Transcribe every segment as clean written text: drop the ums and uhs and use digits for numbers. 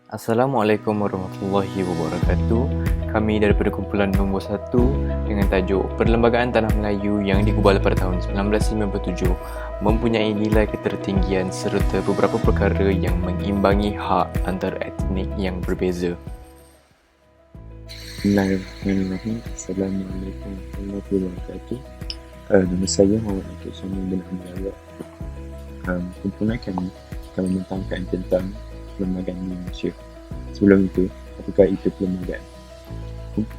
Assalamualaikum warahmatullahi wabarakatuh. Kami daripada kumpulan nombor 1 dengan tajuk Perlembagaan Tanah Melayu yang digubal pada tahun 1997 mempunyai nilai ketertinggian serta beberapa perkara yang mengimbangi hak antara etnik yang berbeza. Bismillahirrahmanirrahim. Assalamualaikum warahmatullahi wabarakatuh. Nama saya Muhammad Atul Sami bin Hamid Awad. Kumpulan kami akan membentangkan tentang perlembagaan di Malaysia. Sebelum itu, apakah itu perlembagaan?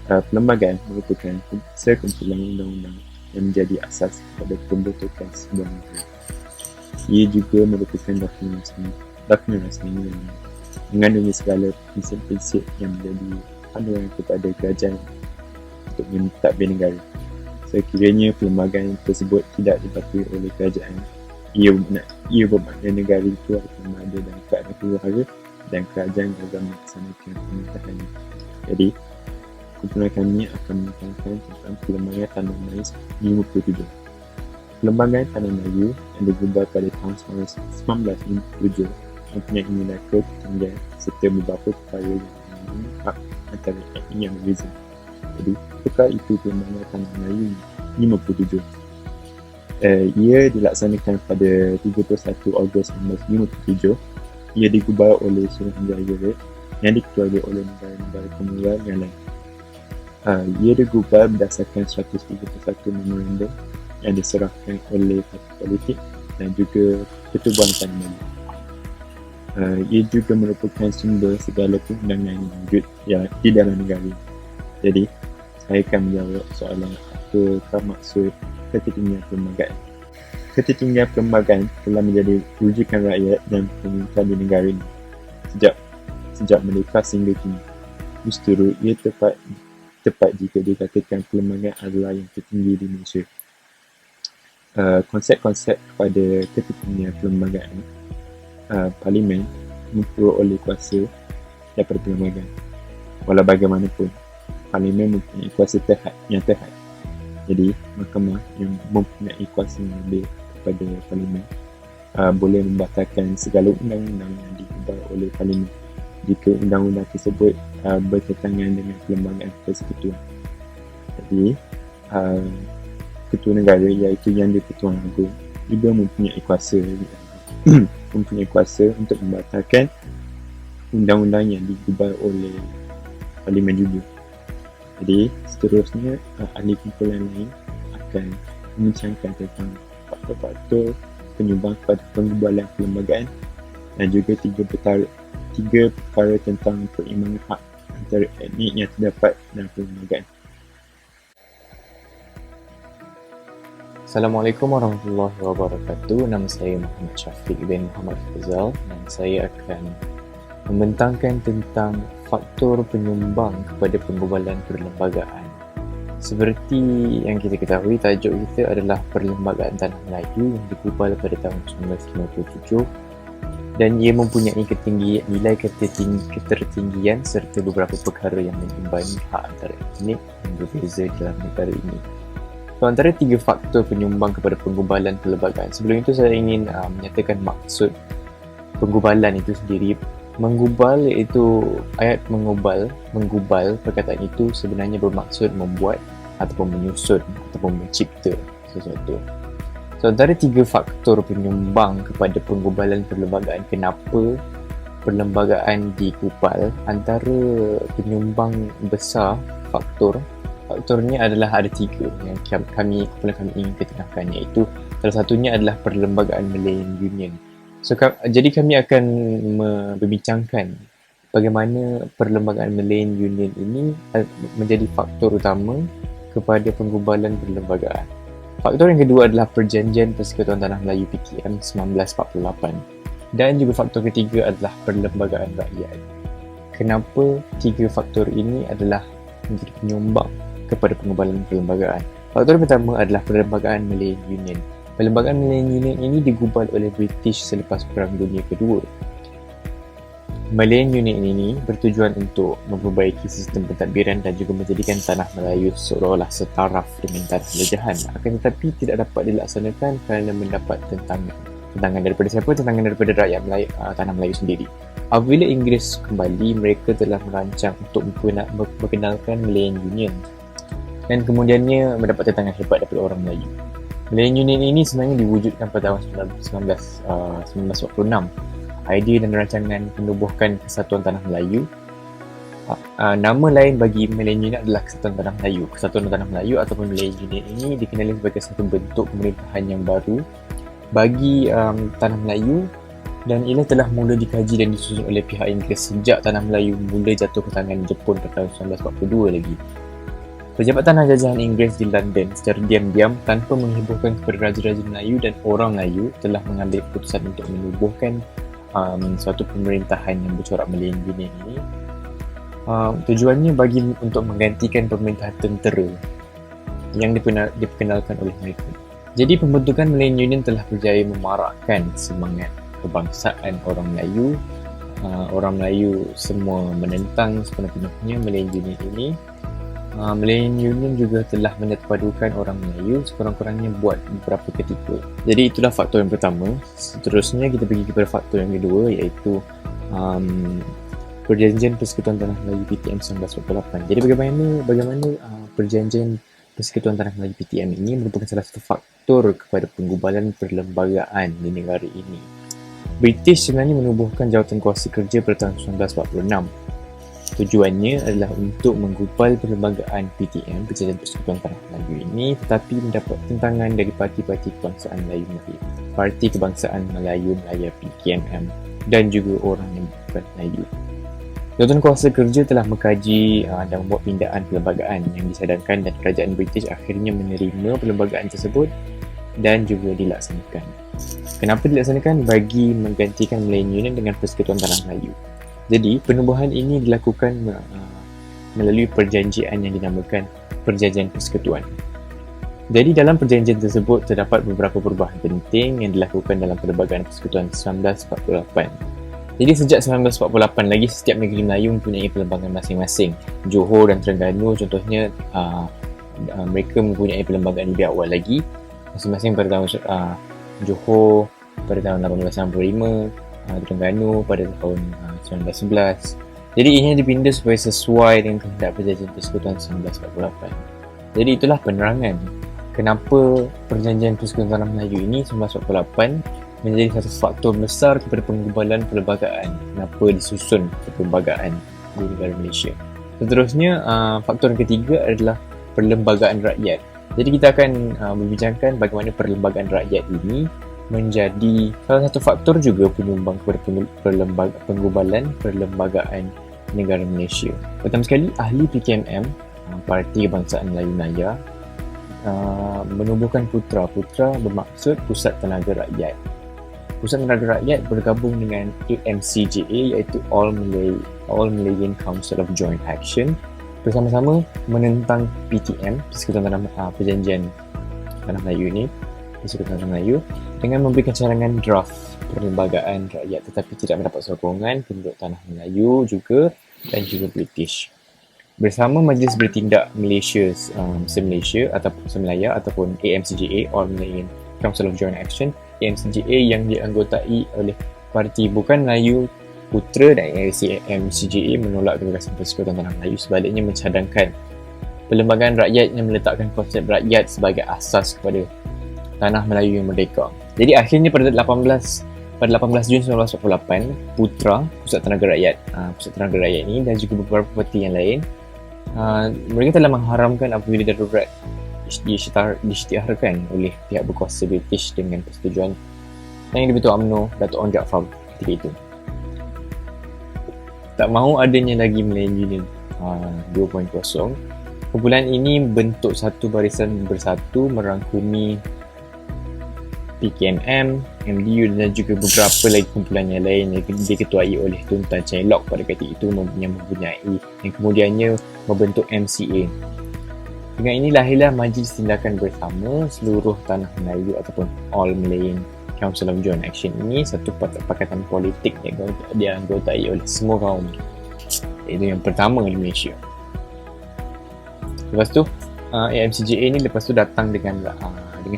Perlembagaan merupakan sekumpulan undang-undang yang menjadi asas kepada pembentukan sebuah negara. Ia juga merupakan dokumen rasmi yang mengandungi segala prinsip-prinsip yang menjadi panduan kepada kerajaan untuk mentadbir negara. Sekiranya perlembagaan tersebut tidak dipatuhi oleh kerajaan, ia bermakna negara itu akan berada dalam keadaan huru-hara dan kerajaan gagal melaksanakan pemerintahannya. Jadi, kumpulan kami akan menerangkan tentang perlembagaan Tanah Melayu 57. Perlembagaan Tanah Melayu yang digubal pada tahun 1957 mempunyai nilai ketinggian serta beberapa perkara yang mengandungi hak antara etnik yang berbeza. Jadi, apakah itu perlembagaan Tanah Melayu 57? Ia dilaksanakan pada 31 Ogos 1957. Ia digubal oleh Suruhanjaya yang diketuai oleh negara-negara Commonwealth yang lain. Ia digubal berdasarkan 131 memorandum yang diserahkan oleh parti politik dan juga Pertubuhan Tanah Melayu. Ia juga merupakan sumber segala perundangan yang wujud di dalam negara. Jadi, saya akan menjawab soalan apakah maksud ketertinggian perlembagaan. Ketertinggian perlembagaan telah menjadi rujukan rakyat dan pemerintah di negara ini sejak merdeka sehingga kini. Justru ia tepat jika dikatakan perlembagaan adalah yang tertinggi di Malaysia. Konsep-konsep kepada ketertinggian perlembagaan. Parlimen memperoleh kuasa daripada perlembagaan. Walau bagaimanapun, Parlimen mempunyai kuasa yang terhad. Jadi, mahkamah yang mempunyai kuasa yang lebih kepada Parlimen boleh membatalkan segala undang-undang yang digubal oleh Parlimen jika undang-undang tersebut bertentangan dengan perlembagaan persekutuan. Jadi, ketua negara iaitu Yang di-Pertuan Agong juga mempunyai kuasa untuk membatalkan undang-undang yang digubal oleh Parlimen juga. Jadi, seterusnya ahli kumpulan lain akan membincangkan tentang faktor-faktor penyumbang kepada penggubalan perlembagaan dan juga tiga perkara tentang perimbangan hak antara etnik yang terdapat dalam perlembagaan. Assalamualaikum warahmatullahi wabarakatuh. Nama saya Muhammad Syafiq bin Muhammad Fazal dan saya akan membentangkan tentang faktor penyumbang kepada penggubalan perlembagaan. Seperti yang kita ketahui, tajuk kita adalah Perlembagaan Tanah Melayu yang digubal pada tahun 1957 dan ia mempunyai nilai ketertinggian serta beberapa perkara yang mengimbangi hak antara etnik yang berbeza dalam negara ini. So, antara tiga faktor penyumbang kepada penggubalan perlembagaan. Sebelum itu saya ingin menyatakan maksud penggubalan itu sendiri. Menggubal iaitu ayat menggubal, perkataan itu sebenarnya bermaksud membuat ataupun menyusun ataupun mencipta sesuatu. So, antara tiga faktor penyumbang kepada penggubalan perlembagaan, kenapa perlembagaan digubal, antara penyumbang besar faktornya adalah ada tiga yang kumpulan kami ingin ketengahkan, iaitu salah satunya adalah Perlembagaan Malayan Union. So, jadi kami akan membincangkan bagaimana Perlembagaan Malayan Union ini menjadi faktor utama kepada penggubalan perlembagaan. Faktor yang kedua adalah Perjanjian Persekutuan Tanah Melayu PKM 1948 dan juga faktor ketiga adalah Perlembagaan Rakyat. Kenapa tiga faktor ini adalah menjadi penyumbang kepada penggubalan perlembagaan? Faktor pertama adalah Perlembagaan Malayan Union. Perlembagaan Malayan Union ini digubal oleh British selepas Perang Dunia Kedua. Malayan Union ini bertujuan untuk memperbaiki sistem pentadbiran dan juga menjadikan Tanah Melayu seolah-olah setaraf dengan tanah jajahan. Akan tetapi tidak dapat dilaksanakan kerana mendapat tentangan. Tentangan daripada siapa? Tentangan daripada rakyat Melayu, tanah Melayu sendiri. Apabila Inggeris kembali, mereka telah merancang untuk memperkenalkan Malayan Union dan kemudiannya mendapat tentangan hebat daripada orang Melayu. Malayan Union ini sebenarnya diwujudkan pada tahun 1946. Idea dan rancangan penubuhkan Kesatuan Tanah Melayu. Nama lain bagi Malayan Union adalah Kesatuan Tanah Melayu. Kesatuan Tanah Melayu ataupun Malayan Union ini dikenali sebagai satu bentuk pemerintahan yang baru bagi Tanah Melayu, dan ia telah mula dikaji dan disusun oleh pihak Inggeris sejak Tanah Melayu mula jatuh ke tangan Jepun pada tahun 1942 lagi. Pejabat tanah jajahan Inggeris di London secara diam-diam tanpa menghebohkan kepada raja-raja Melayu dan orang Melayu telah mengambil keputusan untuk menubuhkan suatu pemerintahan yang bercorak Malayan Union ini. Tujuannya bagi untuk menggantikan pemerintahan tentera yang diperkenalkan oleh mereka. Jadi pembentukan Malayan Union telah berjaya memarakkan semangat kebangsaan orang Melayu. Orang Melayu semua menentang sepenuh-penuhnya Malayan Union ini. Malayan Union juga telah menyatupadukan orang Melayu sekurang-kurangnya buat beberapa ketika. Jadi itulah faktor yang pertama. Seterusnya kita pergi kepada faktor yang kedua, iaitu Perjanjian Persekutuan Tanah Melayu PTM 1948. Jadi bagaimana Perjanjian Persekutuan Tanah Melayu PTM ini merupakan salah satu faktor kepada penggubalan perlembagaan di negara ini. British sebenarnya menubuhkan jawatan kuasa kerja pada tahun 1946. Tujuannya adalah untuk menggubal perlembagaan PTM, Perjanjian Persekutuan Tanah Melayu ini, tetapi mendapat tentangan dari parti-parti kebangsaan Melayu, Parti Kebangsaan Melayu Melaya PKMM, dan juga orang yang bukan Melayu. Jawatan kuasa kerja telah mengkaji dan membuat pindaan perlembagaan yang disadangkan, dan kerajaan British akhirnya menerima perlembagaan tersebut dan juga dilaksanakan. Kenapa dilaksanakan? Bagi menggantikan Malayan Union dengan Persekutuan Tanah Melayu. Jadi, penubuhan ini dilakukan melalui perjanjian yang dinamakan Perjanjian Persekutuan. Jadi, dalam perjanjian tersebut terdapat beberapa perubahan penting yang dilakukan dalam Perlembagaan Persekutuan 1948. Jadi, sejak 1948 lagi, setiap negeri Melayu mempunyai perlembagaan masing-masing. Johor dan Terengganu contohnya, mereka mempunyai perlembagaan lebih awal lagi, masing-masing pada tahun Johor pada tahun 1865, Terengganu pada tahun 1911. Jadi ini dipindah supaya sesuai dengan kehendak Perjanjian Persekutuan 1948. Jadi itulah penerangan kenapa Perjanjian Persekutuan Tanah Melayu ini 1948 menjadi satu faktor besar kepada penggubalan perlembagaan. Kenapa disusun perlembagaan di negara Malaysia. Seterusnya, faktor yang ketiga adalah perlembagaan rakyat. Jadi kita akan membincangkan bagaimana perlembagaan rakyat ini menjadi salah satu faktor juga penyumbang kepada penggubalan perlembagaan negara Malaysia. Pertama sekali, ahli PKMM, Parti Kebangsaan Melayu Melaya, menubuhkan PUTRA. PUTRA bermaksud Pusat Tenaga Rakyat. Pusat Tenaga Rakyat bergabung dengan AMCJA, iaitu All Malayan Council of Joint Action, bersama-sama menentang PTM, Perjanjian Tanah Melayu ini, Persekutuan Tanah Melayu, dengan memberikan cadangan draft perlembagaan rakyat, tetapi tidak mendapat sokongan penduduk Tanah Melayu juga dan juga British. Bersama Majlis Bertindak Malaysia, Malaysia ataupun Semelaya ataupun AMCJA, All Malayan Council of Joint Action, AMCJA yang dianggotai oleh parti bukan Melayu, Putra, dan AMCJA menolak gagasan Persekutuan Tanah Melayu, sebaliknya mencadangkan perlembagaan rakyat yang meletakkan konsep rakyat sebagai asas kepada Tanah Melayu yang merdeka. Jadi akhirnya pada 18 Jun 1948, Putra, Pusat Tenaga Rakyat ini dan juga beberapa parti yang lain, mereka telah mengharamkan apabila darurat diisytiharkan oleh pihak berkuasa British dengan persetujuan Yang di-Pertua UMNO, Datuk Onn Jaafar ketika itu. Tak mahu adanya lagi Malayan Union 2.0, kumpulan ini bentuk satu barisan bersatu merangkumi PKMM, MDU dan juga beberapa lagi kumpulan yang lain yang diketuai oleh Tun Tan Cheng Lock pada ketika itu yang kemudiannya membentuk MCA. Dengan ini lahirlah Majlis Tindakan Bersama Seluruh Tanah Melayu ataupun All Malayan Council of Joint Action ini, satu pakatan politik yang dianggotai oleh semua kaum. Itu yang pertama di Malaysia. Lepas tu, AMCJA ni lepas tu datang dengan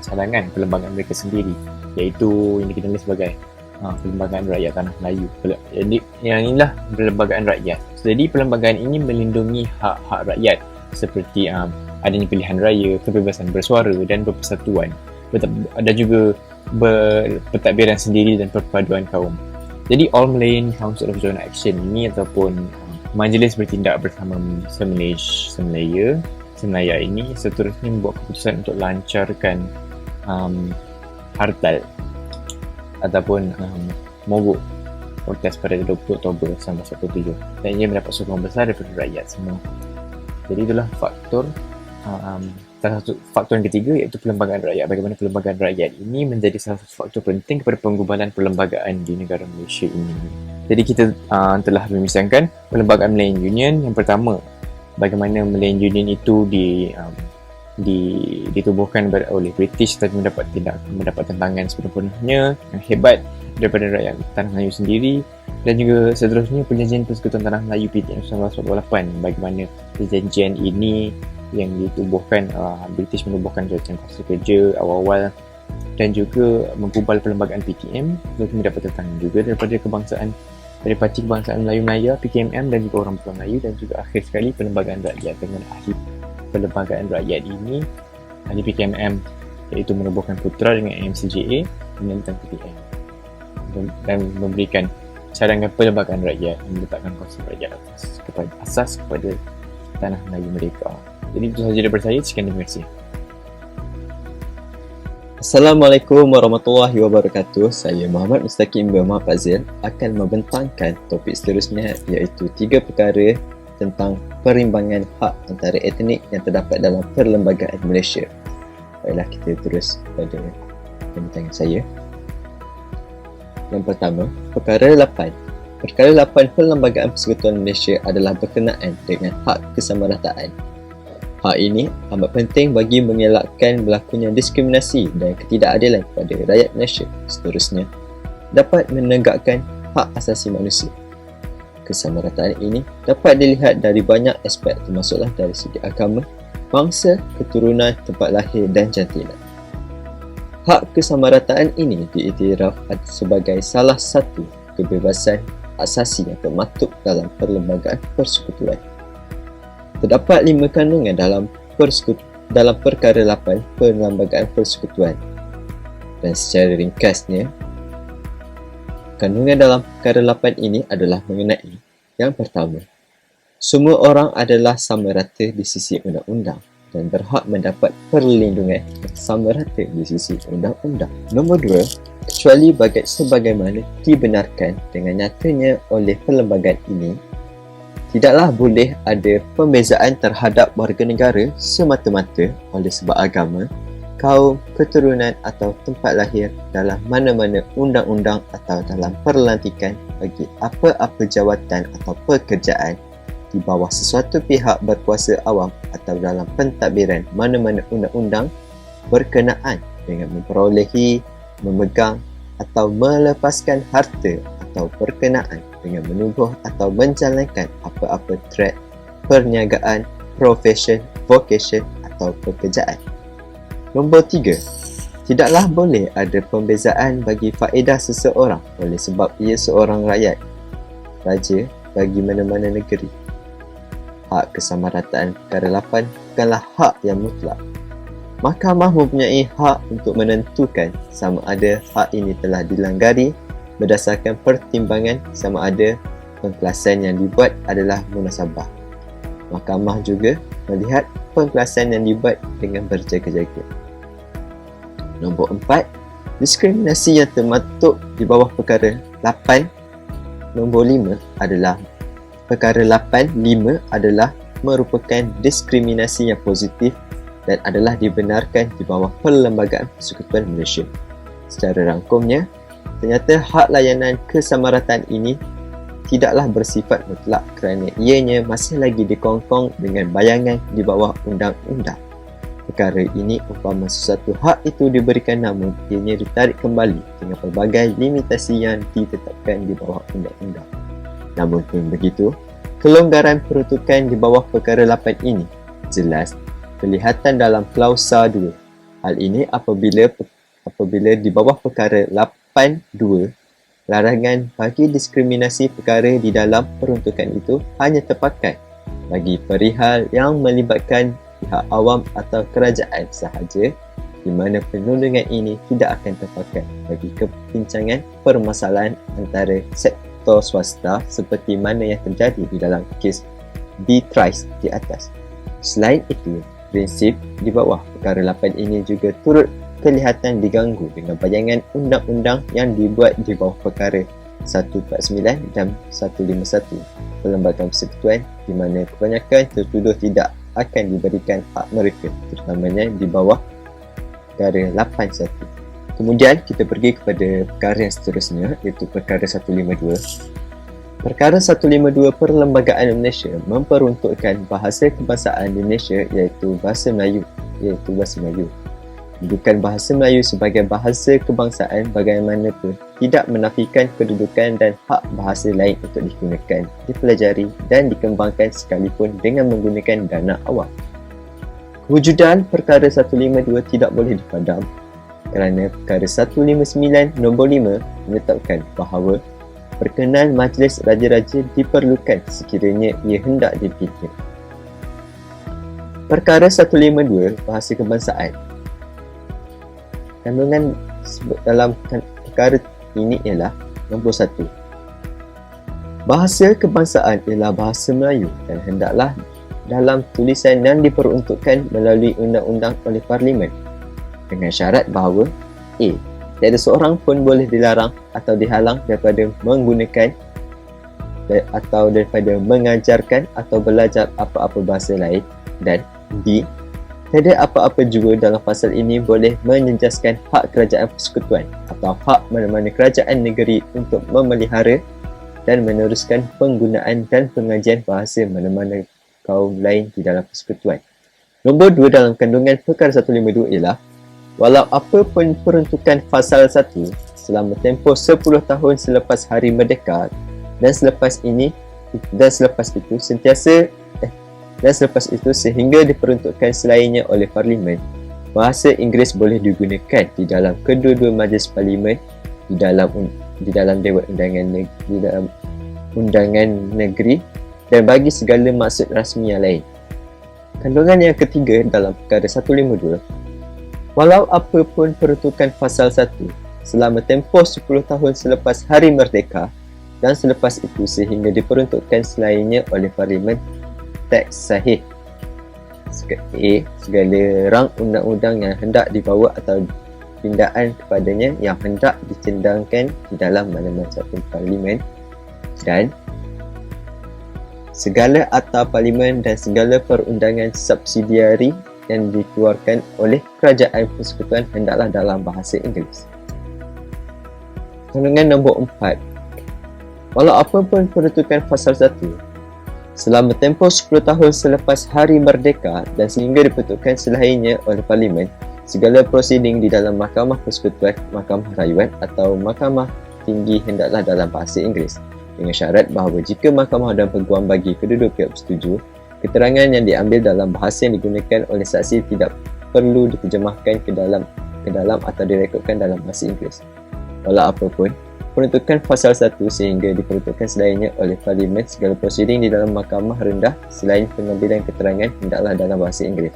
cadangan perlembagaan mereka sendiri. iaitu yang dikenali sebagai Perlembagaan Rakyat Tanah Melayu. Jadi yang inilah Perlembagaan Rakyat. Jadi perlembagaan ini melindungi hak-hak rakyat seperti adanya pilihan raya, kebebasan bersuara dan berpersatuan, dan juga berpentadbiran sendiri dan perpaduan kaum. Jadi All Malayan Council of Joint Action ini ataupun Majlis Bertindak Bersama Semelaya ini seterusnya membuat keputusan untuk lancarkan hartal ataupun mogok protes pada 20 Oktober 1947, dan ia mendapat sokongan besar daripada rakyat semua. Jadi itulah faktor salah satu faktor yang ketiga, iaitu perlembagaan rakyat. Bagaimana perlembagaan rakyat ini menjadi salah satu faktor penting kepada penggubalan perlembagaan di negara Malaysia ini. Jadi kita telah membincangkan perlembagaan Malayan Union. Yang pertama, bagaimana Malayan Union itu ditubuhkan oleh British dan mendapat tentangan sepenuhnya yang hebat daripada rakyat Tanah Melayu sendiri. Dan juga seterusnya Perjanjian Persekutuan Tanah Melayu PTM 1948. Bagaimana perjanjian ini yang ditubuhkan, British menubuhkan jawatan kuasa kerja awal-awal dan juga menggubal perlembagaan PTM, juga mendapat tentangan juga daripada Parti Kebangsaan Melayu Maya PKMM dan juga Orang Pulau Melayu, dan juga akhir sekali perlembagaan rakyat dengan ahli perlembagaan rakyat ini, ahli PKMM, iaitu menubuhkan Putra dengan MCJA menentang PTM dan memberikan cadangan perlembagaan rakyat yang meletakkan kuasa rakyat asas kepada tanah Melayu mereka. Jadi itu sahaja daripada saya. Sekian, terima kasih. Assalamualaikum warahmatullahi wabarakatuh. Saya Muhammad Mustaqim bin Muhammad Fazil akan membentangkan topik seterusnya, iaitu 3 perkara tentang perimbangan hak antara etnik yang terdapat dalam perlembagaan Malaysia. Baiklah, kita terus pada pembentangan saya. Yang pertama, perkara 8. Perkara 8 Perlembagaan Persekutuan Malaysia adalah berkenaan dengan hak kesamarataan. Hak ini amat penting bagi mengelakkan berlakunya diskriminasi dan ketidakadilan kepada rakyat Malaysia. Seterusnya, dapat menegakkan hak asasi manusia. Kesamarataan ini dapat dilihat dari banyak aspek, termasuklah dari segi agama, bangsa, keturunan, tempat lahir dan jantinan. Hak kesamarataan ini diiktiraf sebagai salah satu kebebasan asasi yang termaktub dalam Perlembagaan Persekutuan. Terdapat 5 kandungan dalam perkara 8 Perlembagaan Persekutuan, dan secara ringkasnya, kandungan dalam perkara 8 ini adalah mengenai: yang pertama, semua orang adalah sama rata di sisi undang-undang dan berhak mendapat perlindungan yang sama rata di sisi undang-undang. Nombor 2, kecuali sebagaimana dibenarkan dengan nyatanya oleh perlembagaan ini, tidaklah boleh ada pembezaan terhadap warga negara semata-mata oleh sebab agama, kaum, keturunan atau tempat lahir dalam mana-mana undang-undang atau dalam perlantikan bagi apa-apa jawatan atau pekerjaan di bawah sesuatu pihak berkuasa awam atau dalam pentadbiran mana-mana undang-undang berkenaan dengan memperolehi, memegang atau melepaskan harta atau berkenaan dengan menubuh atau menjalankan apa-apa trade, perniagaan, profession, vocation atau pekerjaan. Nombor 3, tidaklah boleh ada pembezaan bagi faedah seseorang oleh sebab ia seorang rakyat raja bagi mana-mana negeri. Hak kesamarataan perkara 8 bukanlah hak yang mutlak. Mahkamah mempunyai hak untuk menentukan sama ada hak ini telah dilanggari berdasarkan pertimbangan sama ada pengkelasan yang dibuat adalah munasabah. Mahkamah juga melihat pengkelasan yang dibuat dengan berjaga-jaga. Nombor 4, diskriminasi yang termaktub di bawah perkara 8 nombor 5 adalah perkara 8.5 adalah merupakan diskriminasi yang positif dan adalah dibenarkan di bawah Perlembagaan Persekutuan Malaysia. Secara rangkumnya, ternyata hak layanan kesamarataan ini tidaklah bersifat mutlak kerana ianya masih lagi dikongkong dengan bayangan di bawah undang-undang. Perkara ini umpama sesuatu hak itu diberikan namun ianya ditarik kembali dengan pelbagai limitasi yang ditetapkan di bawah undang-undang. Namun pun begitu, kelonggaran peruntukan di bawah perkara 8 ini jelas kelihatan dalam klausa 2. Hal ini apabila apabila di bawah perkara 82, larangan bagi diskriminasi perkara di dalam peruntukan itu hanya terpakai bagi perihal yang melibatkan pihak awam atau kerajaan sahaja, di mana perlindungan ini tidak akan terpakai bagi kepincangan permasalahan antara sektor swasta seperti mana yang terjadi di dalam kes Beatrice di atas. Selain itu, prinsip di bawah perkara 8 ini juga turut kelihatan diganggu dengan bayangan undang-undang yang dibuat di bawah perkara 149 dan 151 Perlembagaan Persekutuan, di mana kebanyakan tertuduh tidak akan diberikan hak mereka, terutamanya di bawah perkara 81. Kemudian kita pergi kepada perkara yang seterusnya, iaitu perkara 152. Perkara 152 Perlembagaan Malaysia memperuntukkan bahasa kebangsaan di Malaysia iaitu bahasa Melayu, Kedudukan bahasa Melayu sebagai bahasa kebangsaan bagaimanapun tidak menafikan kedudukan dan hak bahasa lain untuk digunakan, dipelajari dan dikembangkan sekalipun dengan menggunakan dana awam. Kewujudan perkara 152 tidak boleh dipadam kerana perkara 159 nombor 5 menetapkan bahawa perkenan Majlis Raja-Raja diperlukan sekiranya ia hendak dipimpin. Perkara 152 Bahasa Kebangsaan. Kandungan dalam perkara ini ialah nombor 1. Bahasa kebangsaan ialah bahasa Melayu dan hendaklah dalam tulisan yang diperuntukkan melalui undang-undang oleh Parlimen, dengan syarat bahawa A. Tiada seorang pun boleh dilarang atau dihalang daripada menggunakan atau daripada mengajarkan atau belajar apa-apa bahasa lain, dan B. Tiada apa-apa juga dalam pasal ini boleh menjejaskan hak kerajaan persekutuan atau hak mana-mana kerajaan negeri untuk memelihara dan meneruskan penggunaan dan pengajian bahasa mana-mana kaum lain di dalam persekutuan. Nombor 2 dalam kandungan perkara 152 ialah walau apa pun peruntukan pasal 1 selama tempoh 10 tahun selepas Hari Merdeka dan selepas itu sehingga diperuntukkan selainnya oleh Parlimen, bahasa Inggeris boleh digunakan di dalam kedua-dua majlis Parlimen, di dalam Dewan Undangan Negeri dan bagi segala maksud rasmi yang lain. Kandungan yang ketiga dalam perkara 152, walau apa pun peruntukan pasal 1 selama tempoh 10 tahun selepas Hari Merdeka dan selepas itu sehingga diperuntukkan selainnya oleh Parlimen, teks sahih A. Segala rang undang-undang yang hendak dibawa atau pindaan kepadanya yang hendak dicendangkan di dalam mana-mana satu Parlimen, dan segala akta Parlimen dan segala perundangan subsidiari yang dikeluarkan oleh Kerajaan Persekutuan hendaklah dalam bahasa Inggeris. Kandungan nombor 4. Walau apa pun peruntukan pasal 1 selama tempoh 10 tahun selepas Hari Merdeka dan sehingga diperuntukkan selainnya oleh Parlimen, segala prosiding di dalam Mahkamah Persekutuan, Mahkamah Rayuan atau Mahkamah Tinggi hendaklah dalam bahasa Inggeris, dengan syarat bahawa jika mahkamah dan peguam bagi kedua-dua pihak bersetuju, keterangan yang diambil dalam bahasa yang digunakan oleh saksi tidak perlu diterjemahkan ke dalam atau direkodkan dalam bahasa Inggeris. Walau apapun peruntukan pasal 1 sehingga diperuntukkan selainnya oleh Parlimen, segala prosiding di dalam mahkamah rendah selain pengambilan keterangan hendaklah dalam bahasa Inggeris.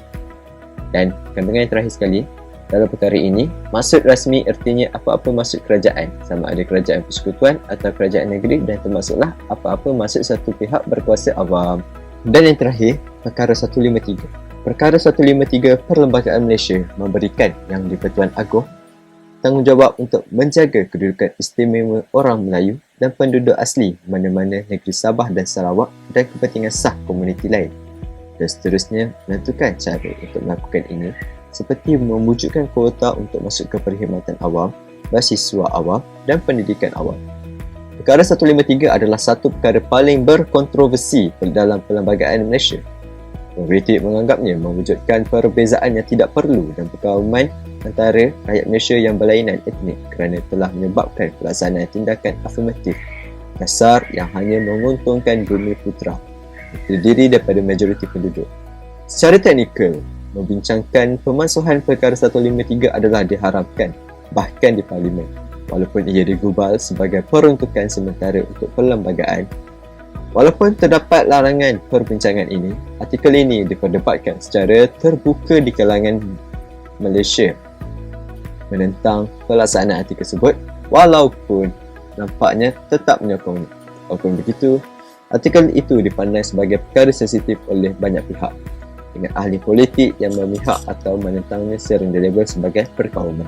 Dan kandungan yang terakhir sekali, dalam perkara ini, maksud rasmi artinya apa-apa maksud kerajaan, sama ada kerajaan persekutuan atau kerajaan negeri, dan termasuklah apa-apa maksud satu pihak berkuasa awam. Dan yang terakhir, perkara 153. Perkara 153 Perlembagaan Malaysia memberikan Yang di-Pertuan Agong tanggungjawab untuk menjaga kedudukan istimewa orang Melayu dan penduduk asli mana-mana negeri Sabah dan Sarawak dan kepentingan sah komuniti lain, dan seterusnya menentukan cara untuk melakukan ini seperti mewujudkan kuota untuk masuk ke perkhidmatan awam, beasiswa awam dan pendidikan awam. Perkara 153 adalah satu perkara paling berkontroversi dalam Perlembagaan Malaysia. Pengkritik menganggapnya mewujudkan perbezaan yang tidak perlu dan perkauman antara rakyat Malaysia yang berlainan etnik kerana telah menyebabkan pelaksanaan tindakan afirmatif kasar yang hanya menguntungkan Bumi Putera, terdiri daripada majoriti penduduk. Secara teknikal, membincangkan pemansuhan perkara 153 adalah diharapkan bahkan di Parlimen. Walaupun ia digubal sebagai peruntukan sementara untuk perlembagaan, walaupun terdapat larangan perbincangan ini, artikel ini diperdebatkan secara terbuka di kalangan Malaysia menentang pelaksanaan artikel tersebut, walaupun nampaknya tetap menyokongnya. Walaupun begitu, artikel itu dipandang sebagai perkara sensitif oleh banyak pihak, dengan ahli politik yang memihak atau menentangnya secara dilabel sebagai perkauman.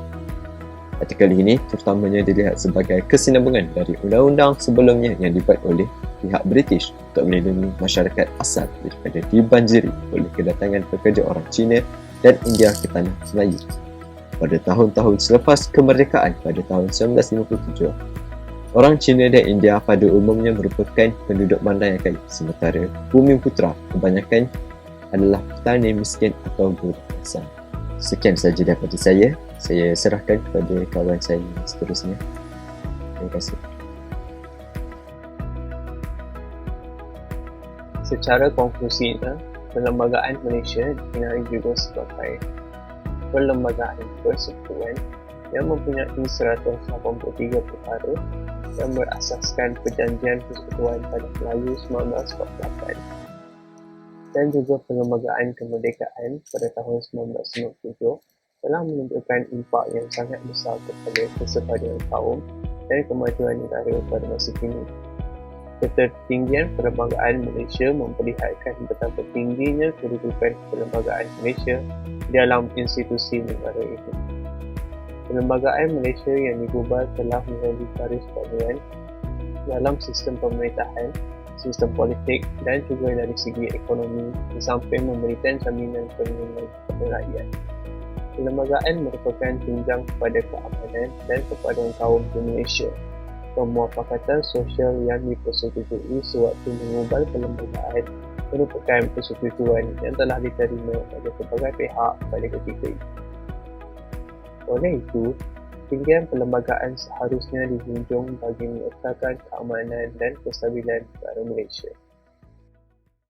Artikel ini terutamanya dilihat sebagai kesinambungan dari undang-undang sebelumnya yang dibuat oleh pihak British untuk melindungi masyarakat asal daripada dibanjiri oleh kedatangan pekerja orang Cina dan India ke tanah Melayu. Pada tahun-tahun selepas kemerdekaan pada tahun 1957, orang Cina dan India pada umumnya merupakan penduduk mandai yang kaya, sementara bumi putera kebanyakan adalah petani miskin atau budak asal. Sekian sahaja daripada saya serahkan kepada kawan saya seterusnya. Terima kasih. Secara konklusinya, Perlembagaan Malaysia dikenali juga sebagai perlembagaan persekutuan yang mempunyai 183 perkara yang berasaskan Perjanjian Persekutuan pada Melayu 1948 dan juga Perlembagaan Kemerdekaan pada tahun 1997 telah menunjukkan impak yang sangat besar kepada kesepaduan kaum dan kemajuan negara pada masa kini. Ketertinggian perlembagaan Malaysia memperlihatkan betapa tingginya kedudukan perlembagaan Malaysia dalam institusi negara itu. Perlembagaan Malaysia yang digubal telah menjadi garis panduan dalam sistem pemerintahan, sistem politik dan juga dari segi ekonomi di samping memberikan jaminan perlindungan kepada rakyat. Perlembagaan merupakan tunjang kepada keamanan dan kepaduan kaum di Malaysia. Pemuafakatan sosial yang dipersetujui sewaktu mengubal perlembagaan merupakan persetujuan yang telah diterima oleh pelbagai pihak pada ketika itu. Oleh itu, tinggian perlembagaan seharusnya dijunjung bagi menyertakan keamanan dan kestabilan negara Malaysia.